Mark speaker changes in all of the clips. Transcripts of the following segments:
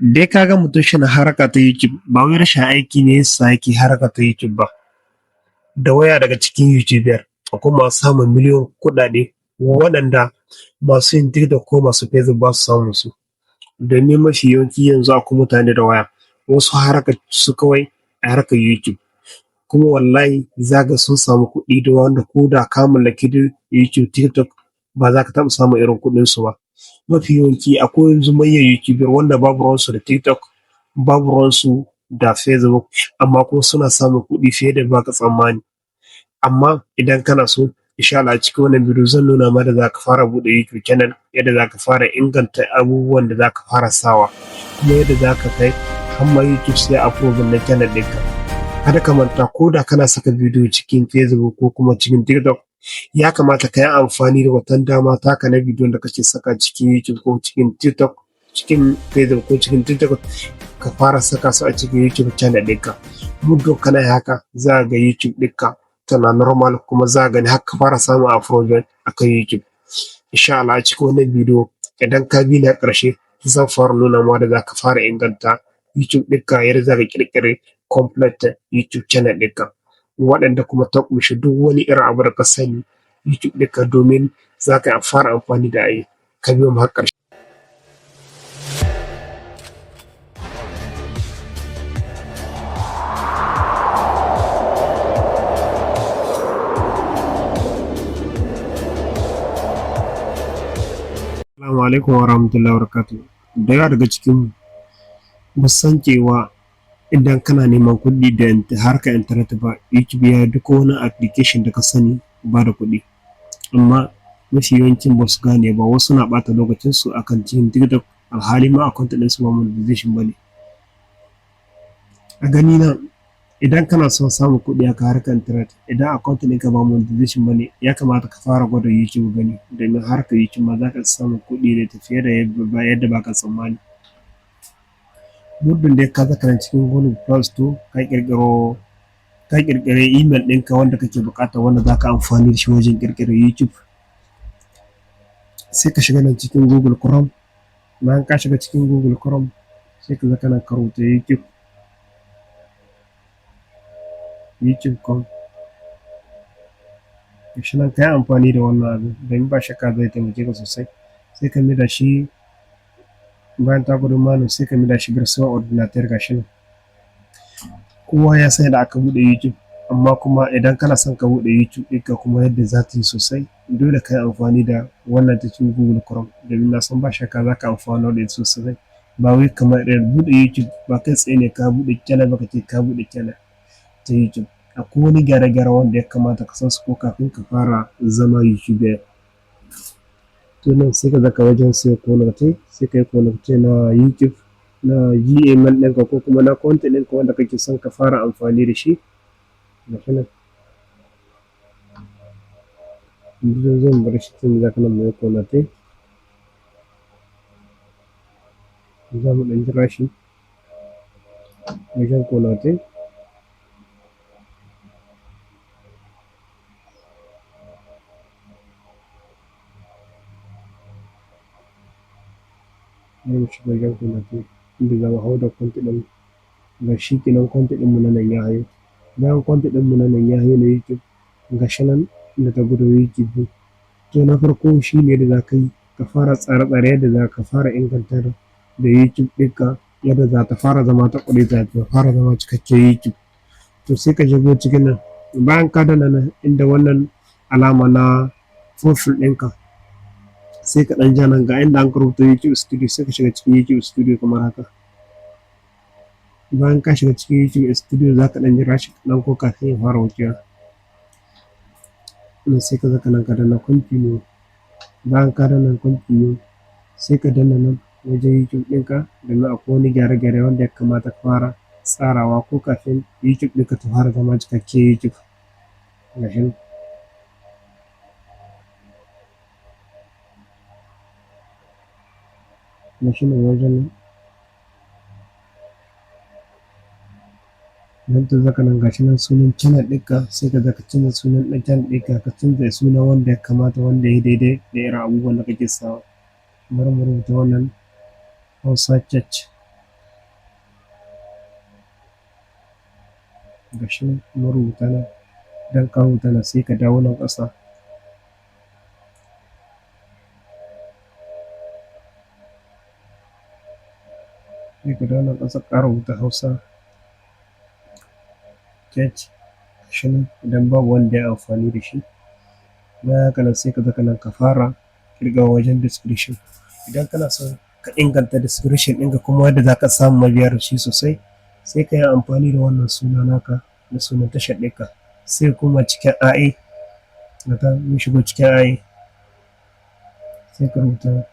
Speaker 1: Dai kaga mutum shi na haraka ta YouTube ba wai rashin aiki ne yasa yake haraka ta YouTube ba. Da waya daga cikin YouTuber akwai masu samun miliyon kuɗaɗe waɗanda masu yin TikTok ko masu Facebook ba su samun su. Domin mafi yawanci yanzu akwai mutane da waya wasu haraka su kawai a harkar YouTube. Kuma wallahi za ga sun samu kuɗi da wanda ko da ka mallaki YouTube TikTok ba za ka taɓa samun irin kuɗinsu ba. Mafi yawanci akwai yanzu manyan YouTuber wanda babu ruwansu da TikTok, babu ruwansu da Facebook, amma kuma suna samun kuɗi fiye da baka tsammani. Amma idan kana so, insha Allah a cikin wannan bidiyo zan nuna ma da za ka fara buɗe YouTube channel, yadda za ka fara inganta abubuwan da za ka fara sawa, kuma yadda za ka kai har ma YouTube sai approve na channel ɗinka. Kada ka manta ko da kana saka bidiyo cikin Facebook ko kuma cikin TikTok, ya kamata ka yi amfani da wata dama taka na bidiyon da kake saka cikin YouTube ko cikin TikTok, cikin Facebook ko cikin TikTok, ka fara saka su a cikin YouTube channel ɗinka. Muddin kana haka za ga YouTube ɗinka tana normal kuma za gani har ka fara samun approval akan YouTube. Insha Allah a cikin wannan bidiyo idan ka bi ni a ƙarshe zan fara nuna ma da za ka fara inganta YouTube ɗinka yadda za ka ƙirƙiri complete YouTube channel ɗinka, waɗanda kuma ta ƙunshi duk wani irin abu da ka sani YouTube ɗinka domin za ka fara amfani da AI. Ka biyo mu har ƙarshe. Assalamu alaikum wa rahmatullahi wa barakatuh. Da yawa daga cikin musan cewa idan kana neman kuɗi da harkar intanet ba, YouTube ya duk wani application da ka sani ba da kuɗi. Amma mafi yawancin ba su gane ba, wasu na ɓata lokacinsu akan cikin TikTok alhali ma account ɗinsu ba monetization ba ne. A gani na idan kana son samun kuɗi a harkar intanet, idan account ɗinka ba monetization ba ne, ya kamata ka fara gwada YouTube gani, domin harkar YouTube ma za ka samu kuɗi da tafiye da yadda ba ka tsammani. Muddin dai ka zaka cikin Google Play Store ka ƙirƙiri email ɗinka wanda kake buƙata wanda za ka amfani da shi wajen ƙirƙirar YouTube, sai ka shiga nan cikin Google Chrome. Bayan ka shiga cikin Google Chrome sai ka zaka nan ka rubuta YouTube.com. Gashi nan ka yi amfani da wannan abu domin ba shakka zai taimake ka sosai. Sai ka maida shi bayan ta gudun malam sai ka maida shi garsuwa ordinateur. Gashi nan kowa ya san da aka buɗe YouTube, amma kuma idan kana son ka buɗe YouTube ɗinka kuma yadda za ta yi sosai, dole ka yi amfani da wannan ta cikin Google Chrome, domin na san ba shakka za ka amfana da ita sosai. Ba wai kamar irin buɗe YouTube ba kai tsaye ne ka buɗe channel ba ka ce ka buɗe channel ta YouTube. Akwai wani gyare-gyare wanda ya kamata ka san su ko kafin ka fara zama YouTuber. To nan sai ka zaka wajen sai connect, sai ka yi connect na YouTube na Gmail ɗinka ko kuma na account ɗinka wanda kake son ka fara amfani da shi. Gashi nan zan bar shi tun zaka nan mai connect, za mu ɗan jira shi wajen connect. Zan shiga wajen connect inda za mu hau da account ɗin. Ga shi kenan account ɗinmu na nan ya hayo. Bayan account ɗinmu na nan ya hayo na YouTube, gashi nan inda ta gudu YouTube. To na farko shi ne da za ka yi ka fara tsare-tsare yadda za ka fara inganta da YouTube ɗinka, yadda za ta fara zama ta ƙwarai, za ta fara zama cikakken YouTube. To sai ka shigo cikin nan, bayan ka danna nan inda wannan alama na profile ɗinka, sai ka ɗan ja nan ga inda an rubuta YouTube Studio, sai ka shiga cikin YouTube Studio kamar haka. Bayan ka shiga cikin YouTube Studio za ka ɗan jira shi kaɗan ko kafin ya fara wucewa. Sai ka zaka nan ka danna continue. Bayan ka danna continue sai ka danna nan wajen YouTube ɗinka, domin akwai wani gyare-gyare wanda ya kamata ka fara tsarawa ko kafin YouTube ɗinka ta fara zama cikakken YouTube. Gashi nan. Gashi nan wajen nan. Nan ta zaka nan gashi nan sunan channel ɗinka, sai ka zaka canza sunan ɗan channel ɗinka, ka canza suna wanda ya kamata, wanda ya daidai da irin abubuwan da kake sawa. Bari mu rubuta wannan Hausa Chat gashi nan mun rubuta nan. Idan ka rubuta nan sai ka dawo nan ƙasa, sai ka dawo nan ƙasa ka rubuta Hausa Chat. Gashi nan idan babu wanda ya amfani da shi, bayan haka nan sai ka zaka nan ka fara ƙirgawa wajen description. Idan kana son ka inganta description ɗinka kuma wanda za ka samu mabiya da shi sosai, sai ka yi amfani da wannan suna naka da sunan tashar ɗinka, sai kuma cikin AI, ga mun shigo cikin AI, sai ka rubuta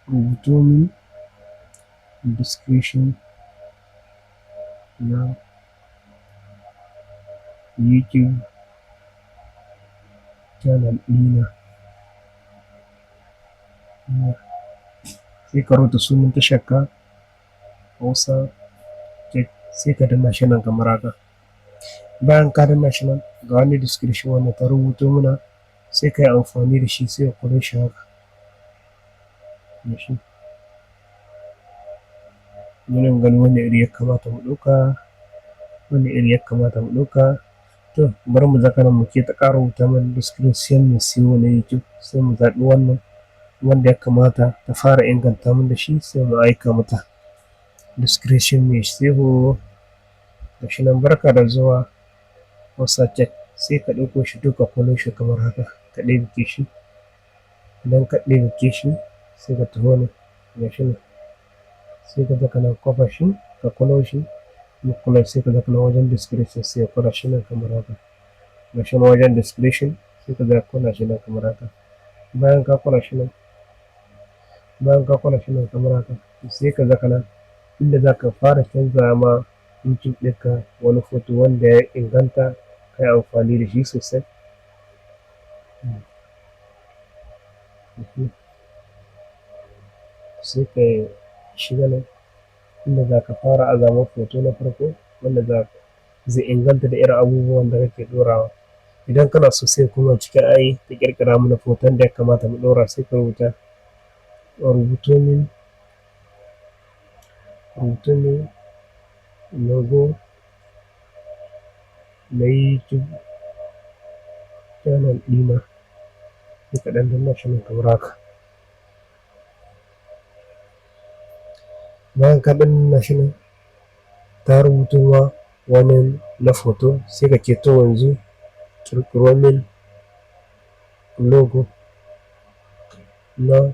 Speaker 1: rubuto min description na YouTube channel ɗina. Sai ka rubuta sunan tashar ka Hausa Tech, sai ka danna shi nan kamar haka. Bayan ka danna shi nan ga wani description wanda ta rubuto mana, sai ka yi amfani da shi, sai ka kula shi haka da shi. Muna gani wani iri ya kamata mu ɗauka, wani iri ya kamata mu ɗauka. To bari mu zaka nan muke ta ƙara rubuta mana description mai SEO na YouTube, sai mu zaɓi wannan wanda ya kamata ta fara inganta mun da shi, sai mu aika mata description mai SEO. Gashi nan barka da zuwa Hausa Tech, sai ka ɗauko shi duka kwalon shi kamar haka, ka ɗebike shi. Idan ka ɗebike shi sai ka taho nan, gashi nan sai ka zaka nan kwafa shi ka kwalo shi, kula sai ka zaka nan wajen description sai ka kwala shi nan kamar haka. Gashi nan wajen description sai ka zaka kwala shi nan kamar haka. Bayan ka kwala shi nan, bayan ka kwala shi nan kamar haka, sai ka zaka nan inda za ka fara canza ma YouTube ɗinka wani foto wanda ya inganta, ka yi amfani da shi sosai. Sai ka shiga nan inda za ka fara azama foto na farko wanda zai inganta da irin abubuwan da kake ɗorawa. Idan kana so sai kuma cikin AI ta ƙirƙira mana foton da ya kamata mu ɗora, sai ka rubuta rubuto min logo na YouTube channel ɗina, sai ka ɗan danna shi nan kamar haka. Bayan ka danna shi nan ta rubuto ma wani na foto, sai ka ce to yanzu ƙirƙiro min logo na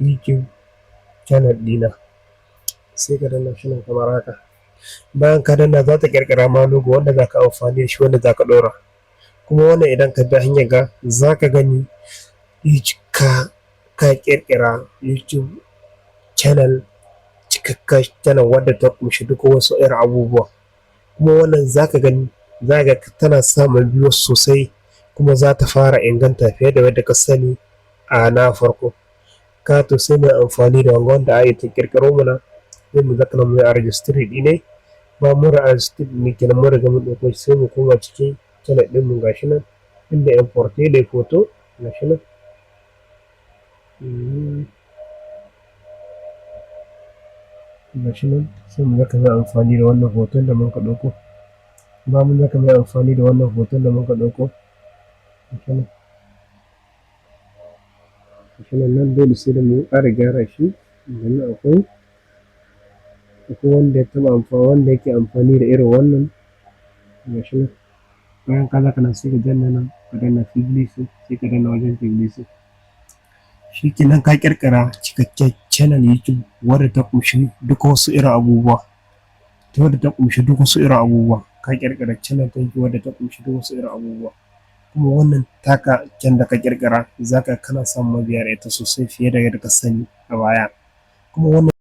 Speaker 1: YouTube channel ɗina, sai ka danna shi nan kamar haka. Bayan ka danna za ta ƙirƙira ma logo wanda za ka amfani da shi, wanda za ka ɗora. Kuma wannan idan ka bi hanyar ga za ka gani ka ƙirƙira YouTube channel, cikakka channel wadda ta ƙunshi duka wasu irin abubuwa. Kuma wannan za ka gani, za ka tana samun views sosai, kuma za ta fara inganta fiye da wadda ka sani a na farko. Ka to sai mai amfani da wanda AI ta ƙirƙiro mana, sai mu zaka nan mu yi a registry ɗine. Ba mu da registry ne kenan, mun riga mun ɗauko shi, sai mu koma cikin channel ɗin mu, gashi nan inda import da photo, gashi nan. Gashi nan sai mu zaka mai amfani da wannan hoton da muka ɗauko. Ba mun zaka mai amfani da wannan hoton da muka ɗauko. Gashi nan. Gashi nan dole sai da mu ƙara gyara shi, domin akwai wanda ya taɓa amfani, wanda yake amfani da irin wannan. Gashi nan. Bayan ka zaka nan sai ka danna nan, ka danna publicity, sai ka danna wajen publicity. Shi kenan ka ƙirƙira cikakken channel YouTube wadda ta ƙunshi duka wasu irin abubuwa. Wadda ta ƙunshi duk wasu irin abubuwa. Ka ƙirƙira channel ta YouTube wadda ta ƙunshi duk wasu irin abubuwa. Kuma wannan taka can da ka ƙirƙira, za ka kana samun mabiya da ita sosai fiye da yadda ka sani a baya. Kuma wannan